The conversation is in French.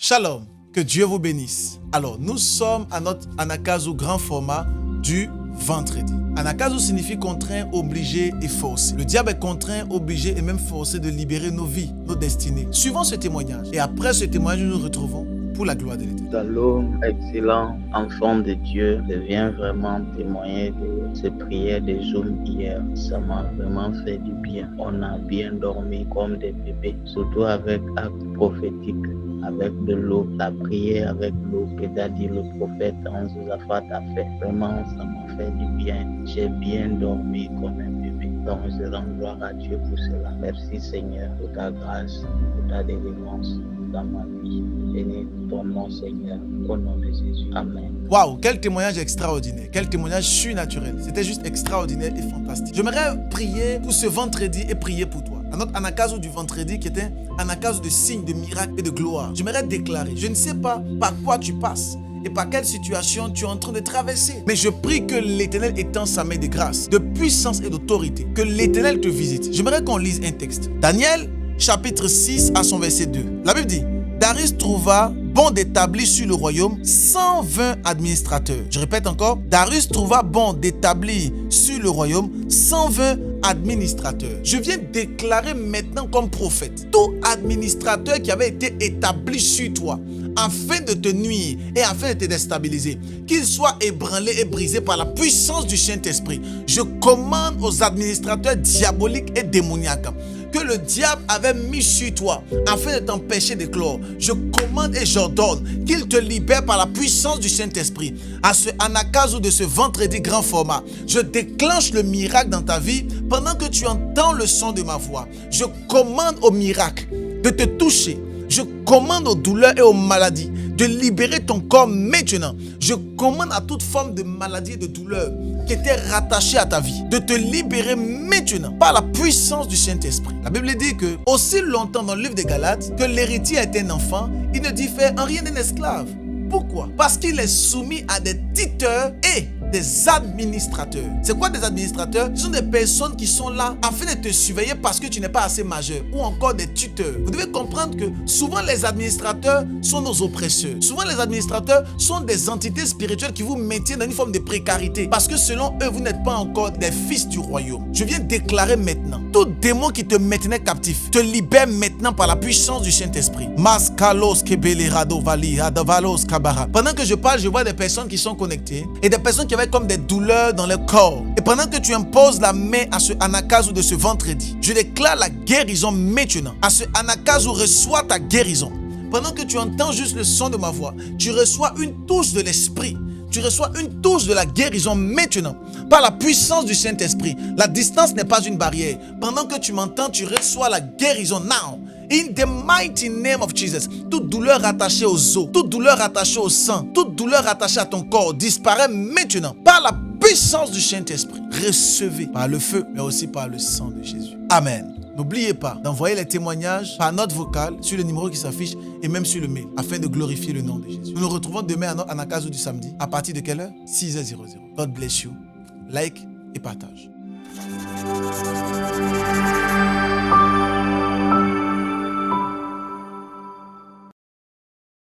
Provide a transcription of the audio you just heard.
Shalom, que Dieu vous bénisse. Alors, nous sommes à notre Anagkazo grand format du vendredi. Anagkazo signifie contraint, obligé et forcé. Le diable est contraint, obligé et même forcé de libérer nos vies, nos destinées. Suivons ce témoignage. Et après ce témoignage, nous nous retrouvons pour la gloire de l'Éternel. Shalom, excellent enfant de Dieu. Je viens vraiment témoigner de ces prières de Zoom hier. Ça m'a vraiment fait du bien. On a bien dormi comme des bébés, surtout avec acte prophétique, avec de l'eau, la prière avec l'eau que t'a dit le prophète Anzuzafat a fait. Vraiment, ça m'a fait du bien. J'ai bien dormi comme un bébé. Donc, je rends gloire à Dieu pour cela. Merci Seigneur pour ta grâce, pour ta délivrance dans ma vie. Bénis ton nom, Seigneur, au nom de Jésus. Amen. Waouh, quel témoignage extraordinaire, quel témoignage surnaturel. C'était juste extraordinaire et fantastique. J'aimerais prier pour ce vendredi et prier pour toi. À notre Anagkazo du vendredi qui était un Anagkazo de signes, de miracles et de gloire. J'aimerais déclarer, je ne sais pas par quoi tu passes et par quelle situation tu es en train de traverser. Mais je prie que l'Éternel étend sa main de grâce, de puissance et d'autorité. Que l'Éternel te visite. J'aimerais qu'on lise un texte. Daniel, chapitre 6 à son verset 2. La Bible dit: Darius trouva bon d'établir sur le royaume 120 administrateurs. Je répète encore, Darius trouva bon d'établir sur le royaume 120 administrateurs. Je viens déclarer maintenant comme prophète, tout administrateur qui avait été établi sur toi afin de te nuire et afin de te déstabiliser, qu'il soit ébranlé et brisé par la puissance du Saint-Esprit. Je commande aux administrateurs diaboliques et démoniaques que le diable avait mis sur toi afin de t'empêcher d'éclore. Je commande et j'ordonne qu'il te libère par la puissance du Saint-Esprit. À ce Anagkazo de ce vendredi grand format, je déclenche le miracle dans ta vie pendant que tu entends le son de ma voix. Je commande au miracle de te toucher. Je commande aux douleurs et aux maladies de libérer ton corps maintenant. Je commande à toute forme de maladie et de douleur qui était rattachée à ta vie de te libérer maintenant par la puissance du Saint-Esprit. La Bible dit que aussi longtemps dans le livre des Galates que l'héritier est un enfant, il ne diffère en rien d'un esclave. Pourquoi? Parce qu'il est soumis à des tuteurs et des administrateurs. C'est quoi des administrateurs? Ce sont des personnes qui sont là afin de te surveiller parce que tu n'es pas assez majeur, ou encore des tuteurs. Vous devez comprendre que souvent les administrateurs sont nos oppresseurs. Souvent les administrateurs sont des entités spirituelles qui vous maintiennent dans une forme de précarité parce que selon eux, vous n'êtes pas encore des fils du royaume. Je viens déclarer maintenant, tout démon qui te maintenait captif te libère maintenant par la puissance du Saint-Esprit. Pendant que je parle, je vois des personnes qui sont connectées et des personnes qui avaient comme des douleurs dans le corps. Et pendant que tu imposes la main à ce Anagkazo de ce vendredi, je déclare la guérison maintenant. À ce Anagkazo, reçois ta guérison. Pendant que tu entends juste le son de ma voix, tu reçois une touche de l'Esprit. Tu reçois une touche de la guérison maintenant par la puissance du Saint-Esprit. La distance n'est pas une barrière. Pendant que tu m'entends, tu reçois la guérison now. In the mighty name of Jesus, toute douleur attachée aux os, toute douleur attachée au sang, toute douleur attachée à ton corps disparaît maintenant par la puissance du Saint-Esprit. Recevez par le feu, mais aussi par le sang de Jésus. Amen. N'oubliez pas d'envoyer les témoignages par note vocale sur le numéro qui s'affiche et même sur le mail afin de glorifier le nom de Jésus. Nous nous retrouvons demain à notre Anagkazo du samedi. À partir de quelle heure? 6h00. God bless you. Like et partage.